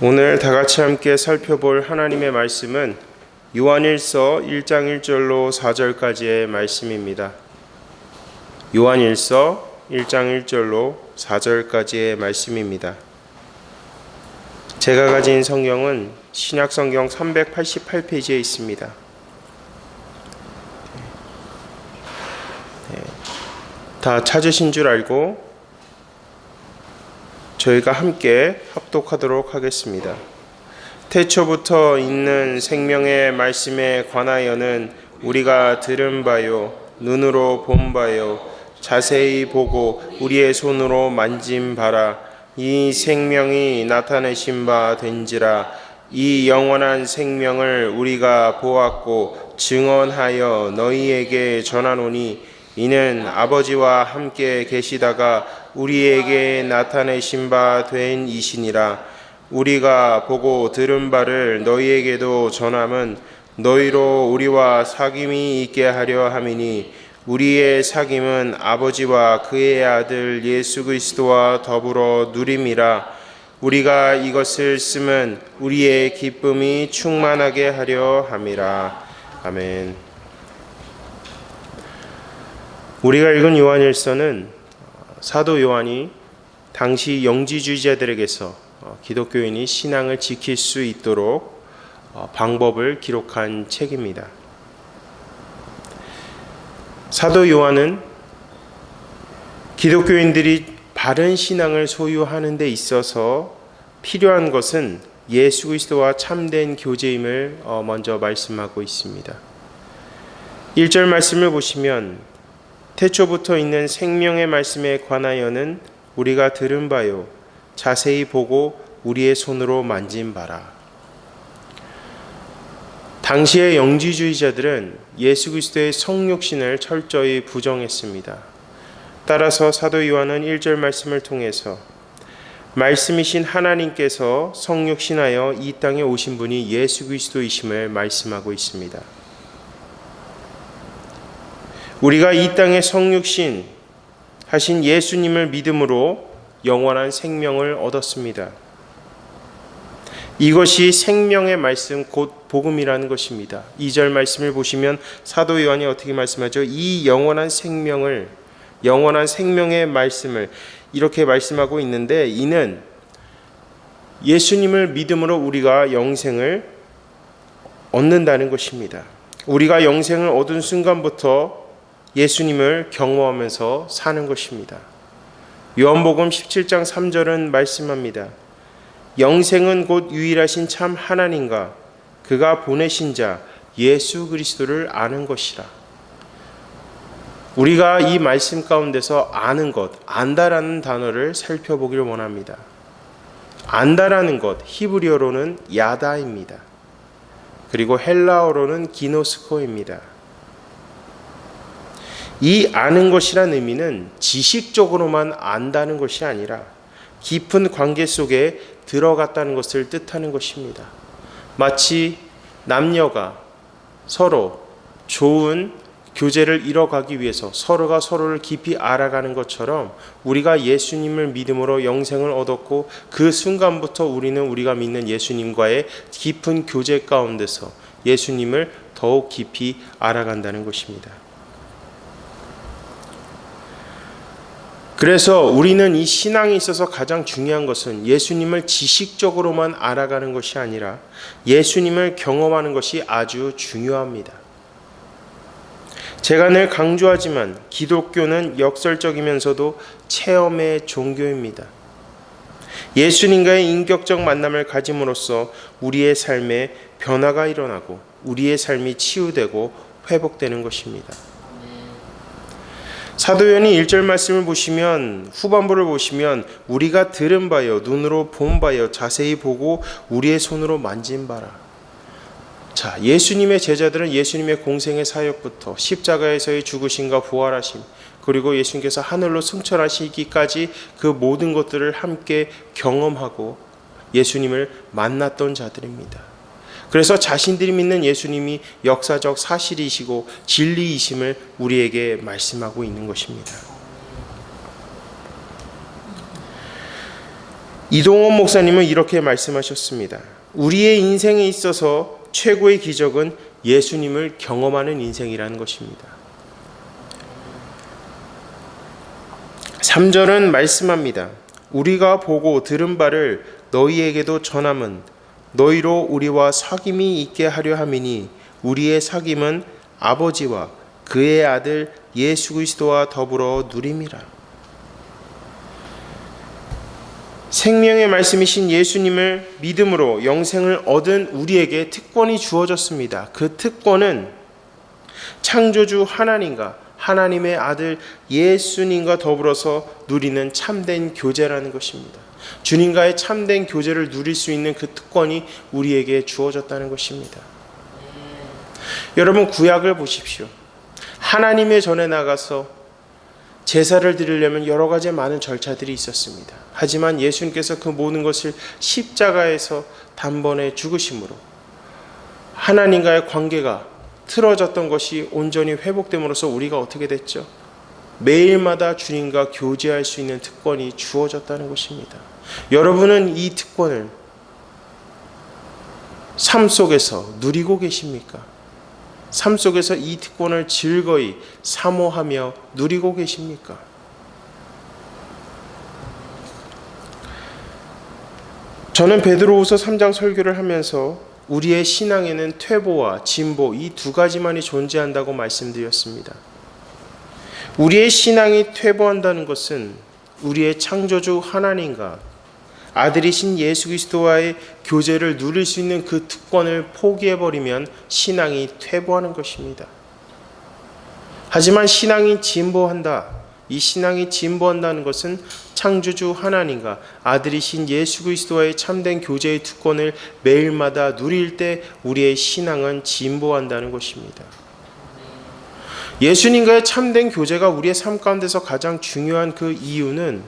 오늘 다 같이 함께 살펴볼 하나님의 말씀은 요한일서 1장 1절로 4절까지의 말씀입니다. 요한일서 1장 1절로 4절까지의 말씀입니다. 제가 가진 성경은 신약성경 388페이지에 있습니다. 다 찾으신 줄 알고 저희가 함께 합독하도록 하겠습니다. 태초부터 있는 생명의 말씀에 관하여는 우리가 들은 바요, 눈으로 본 바요, 자세히 보고 우리의 손으로 만진 바라. 이 생명이 나타내신 바 된지라. 이 영원한 생명을 우리가 보았고 증언하여 너희에게 전하노니 이는 아버지와 함께 계시다가 우리에게 나타내신 바 된 이시니라. 우리가 보고 들은 바를 너희에게도 전함은 너희로 우리와 사귐이 있게 하려 함이니 우리의 사귐은 아버지와 그의 아들 예수 그리스도와 더불어 누림이라. 우리가 이것을 쓰면 우리의 기쁨이 충만하게 하려 함이라. 아멘. 우리가 읽은 요한일서는 사도 요한이 당시 영지주의자들에게서 기독교인이 신앙을 지킬 수 있도록 방법을 기록한 책입니다. 사도 요한은 기독교인들이 바른 신앙을 소유하는 데 있어서 필요한 것은 예수 그리스도와 참된 교제임을 먼저 말씀하고 있습니다. 1절 말씀을 보시면 태초부터 있는 생명의 말씀에 관하여는 우리가 들은 바요, 자세히 보고 우리의 손으로 만진 바라. 당시의 영지주의자들은 예수 그리스도의 성육신을 철저히 부정했습니다. 따라서 사도 요한은 1절 말씀을 통해서 말씀이신 하나님께서 성육신하여 이 땅에 오신 분이 예수 그리스도이심을 말씀하고 있습니다. 우리가 이 땅에 성육신 하신 예수님을 믿음으로 영원한 생명을 얻었습니다. 이것이 생명의 말씀 곧 복음이라는 것입니다. 2절 말씀을 보시면 사도 요한이 어떻게 말씀하죠? 이 영원한 생명의 말씀을 이렇게 말씀하고 있는데, 이는 예수님을 믿음으로 우리가 영생을 얻는다는 것입니다. 우리가 영생을 얻은 순간부터 예수님을 경험하면서 사는 것입니다. 요한복음 17장 3절은 말씀합니다. 영생은 곧 유일하신 참 하나님과 그가 보내신 자 예수 그리스도를 아는 것이라. 우리가 이 말씀 가운데서 아는 것, 안다라는 단어를 살펴보기를 원합니다. 안다라는 것, 히브리어로는 야다입니다. 그리고 헬라어로는 기노스코입니다. 이 아는 것이란 의미는 지식적으로만 안다는 것이 아니라 깊은 관계 속에 들어갔다는 것을 뜻하는 것입니다. 마치 남녀가 서로 좋은 교제를 이뤄가기 위해서 서로가 서로를 깊이 알아가는 것처럼 우리가 예수님을 믿음으로 영생을 얻었고 그 순간부터 우리는 우리가 믿는 예수님과의 깊은 교제 가운데서 예수님을 더욱 깊이 알아간다는 것입니다. 그래서 우리는 이 신앙에 있어서 가장 중요한 것은 예수님을 지식적으로만 알아가는 것이 아니라 예수님을 경험하는 것이 아주 중요합니다. 제가 늘 강조하지만 기독교는 역설적이면서도 체험의 종교입니다. 예수님과의 인격적 만남을 가짐으로써 우리의 삶에 변화가 일어나고 우리의 삶이 치유되고 회복되는 것입니다. 사도 요한이 1절 말씀을 보시면, 후반부를 보시면 우리가 들은 바요, 눈으로 본 바요, 자세히 보고 우리의 손으로 만진 바라. 자, 예수님의 제자들은 예수님의 공생의 사역부터 십자가에서의 죽으심과 부활하심, 그리고 예수님께서 하늘로 승천하시기까지 그 모든 것들을 함께 경험하고 예수님을 만났던 자들입니다. 그래서 자신들이 믿는 예수님이 역사적 사실이시고 진리이심을 우리에게 말씀하고 있는 것입니다. 이동원 목사님은 이렇게 말씀하셨습니다. 우리의 인생에 있어서 최고의 기적은 예수님을 경험하는 인생이라는 것입니다. 3절은 말씀합니다. 우리가 보고 들은 바를 너희에게도 전함은 너희로 우리와 사귐이 있게 하려 함이니 우리의 사귐은 아버지와 그의 아들 예수 그리스도와 더불어 누림이라. 생명의 말씀이신 예수님을 믿음으로 영생을 얻은 우리에게 특권이 주어졌습니다. 그 특권은 창조주 하나님과 하나님의 아들 예수님과 더불어서 누리는 참된 교제라는 것입니다. 주님과의 참된 교제를 누릴 수 있는 그 특권이 우리에게 주어졌다는 것입니다. 여러분, 구약을 보십시오. 하나님의 전에 나가서 제사를 드리려면 여러 가지 많은 절차들이 있었습니다. 하지만 예수님께서 그 모든 것을 십자가에서 단번에 죽으심으로 하나님과의 관계가 틀어졌던 것이 온전히 회복됨으로써 우리가 어떻게 됐죠? 매일마다 주님과 교제할 수 있는 특권이 주어졌다는 것입니다. 여러분은 이 특권을 삶 속에서 누리고 계십니까? 삶 속에서 이 특권을 즐거이 사모하며 누리고 계십니까? 저는 베드로후서 3장 설교를 하면서 우리의 신앙에는 퇴보와 진보 이 두 가지만이 존재한다고 말씀드렸습니다. 우리의 신앙이 퇴보한다는 것은 우리의 창조주 하나님과 아들이신 예수 그리스도와의 교제를 누릴 수 있는 그 특권을 포기해버리면 신앙이 퇴보하는 것입니다. 하지만 신앙이 진보한다. 이 신앙이 진보한다는 것은 창조주 하나님과 아들이신 예수 그리스도와의 참된 교제의 특권을 매일마다 누릴 때 우리의 신앙은 진보한다는 것입니다. 예수님과의 참된 교제가 우리의 삶 가운데서 가장 중요한 그 이유는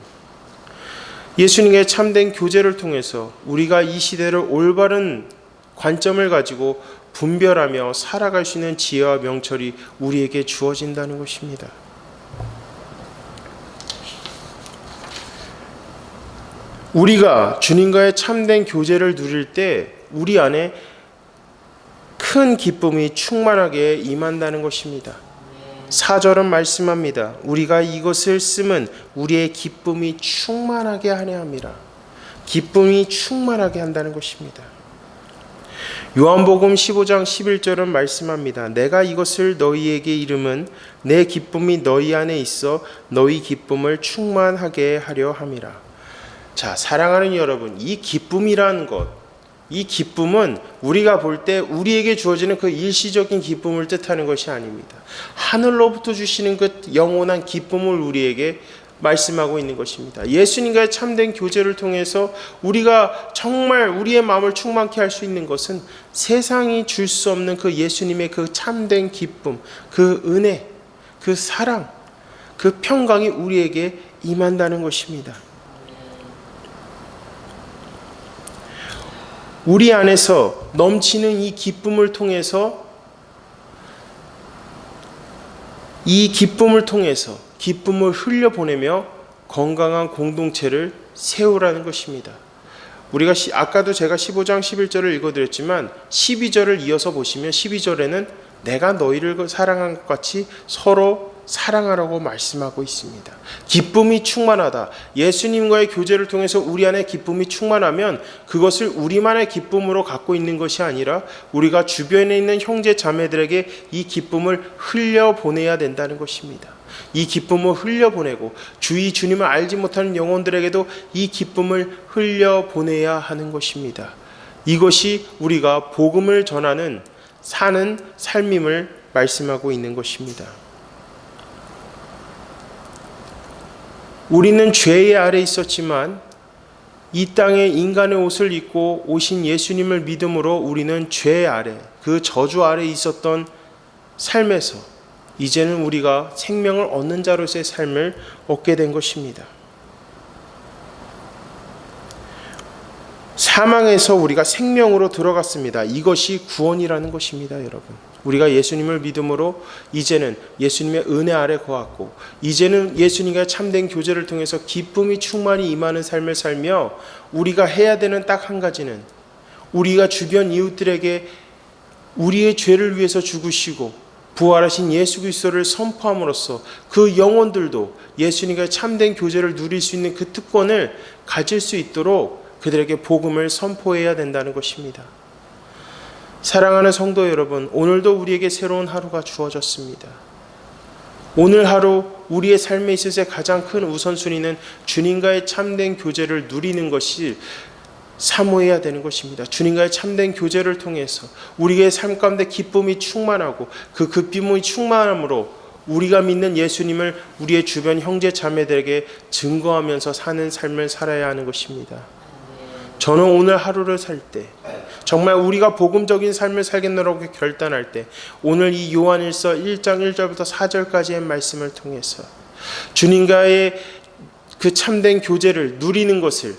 예수님의 참된 교제를 통해서 우리가 이 시대를 올바른 관점을 가지고 분별하며 살아갈 수 있는 지혜와 명철이 우리에게 주어진다는 것입니다. 우리가 주님과의 참된 교제를 누릴 때 우리 안에 큰 기쁨이 충만하게 임한다는 것입니다. 4절은 말씀합니다. 우리가 이것을 쓰면 우리의 기쁨이 충만하게 하려 함이라. 기쁨이 충만하게 한다는 것입니다. 요한복음 15장 11절은 말씀합니다. 내가 이것을 너희에게 이름은 내 기쁨이 너희 안에 있어 너희 기쁨을 충만하게 하려 함이라. 자, 사랑하는 여러분, 이 기쁨이라는 것, 이 기쁨은 우리가 볼 때 우리에게 주어지는 그 일시적인 기쁨을 뜻하는 것이 아닙니다. 하늘로부터 주시는 그 영원한 기쁨을 우리에게 말씀하고 있는 것입니다. 예수님과의 참된 교제를 통해서 우리가 정말 우리의 마음을 충만케 할 수 있는 것은 세상이 줄 수 없는 그 예수님의 그 참된 기쁨, 그 은혜, 그 사랑, 그 평강이 우리에게 임한다는 것입니다. 우리 안에서 넘치는 이 기쁨을 통해서 기쁨을 흘려보내며 건강한 공동체를 세우라는 것입니다. 우리가 아까도 제가 15장 11절을 읽어드렸지만 12절을 이어서 보시면 12절에는 내가 너희를 사랑한 것 같이 서로 사랑하라고 말씀하고 있습니다. 기쁨이 충만하다. 예수님과의 교제를 통해서 우리 안에 기쁨이 충만하면 그것을 우리만의 기쁨으로 갖고 있는 것이 아니라 우리가 주변에 있는 형제 자매들에게 이 기쁨을 흘려보내야 된다는 것입니다. 이 기쁨을 흘려보내고 주님을 알지 못하는 영혼들에게도 이 기쁨을 흘려보내야 하는 것입니다. 이것이 우리가 복음을 전하는 사는 삶임을 말씀하고 있는 것입니다. 우리는 죄의 아래 있었지만 이 땅에 인간의 옷을 입고 오신 예수님을 믿음으로 우리는 죄 아래, 그 저주 아래 있었던 삶에서 이제는 우리가 생명을 얻는 자로서의 삶을 얻게 된 것입니다. 사망에서 우리가 생명으로 들어갔습니다. 이것이 구원이라는 것입니다, 여러분. 우리가 예수님을 믿음으로 이제는 예수님의 은혜 아래 거하고 이제는 예수님과 참된 교제를 통해서 기쁨이 충만히 임하는 삶을 살며 우리가 해야 되는 딱 한 가지는 우리가 주변 이웃들에게 우리의 죄를 위해서 죽으시고 부활하신 예수 그리스도를 선포함으로써 그 영혼들도 예수님과 참된 교제를 누릴 수 있는 그 특권을 가질 수 있도록 그들에게 복음을 선포해야 된다는 것입니다. 사랑하는 성도 여러분, 오늘도 우리에게 새로운 하루가 주어졌습니다. 오늘 하루 우리의 삶에 있어서 가장 큰 우선순위는 주님과의 참된 교제를 누리는 것이 사모해야 되는 것입니다. 주님과의 참된 교제를 통해서 우리의 삶 가운데 기쁨이 충만하고 그 기쁨이 충만함으로 우리가 믿는 예수님을 우리의 주변 형제 자매들에게 증거하면서 사는 삶을 살아야 하는 것입니다. 저는 오늘 하루를 살 때 정말 우리가 복음적인 삶을 살겠노라고 결단할 때 오늘 이 요한일서 1장 1절부터 4절까지의 말씀을 통해서 주님과의 그 참된 교제를 누리는 것을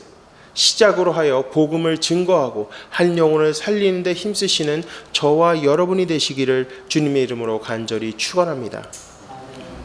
시작으로 하여 복음을 증거하고 한 영혼을 살리는 데 힘쓰시는 저와 여러분이 되시기를 주님의 이름으로 간절히 축원합니다.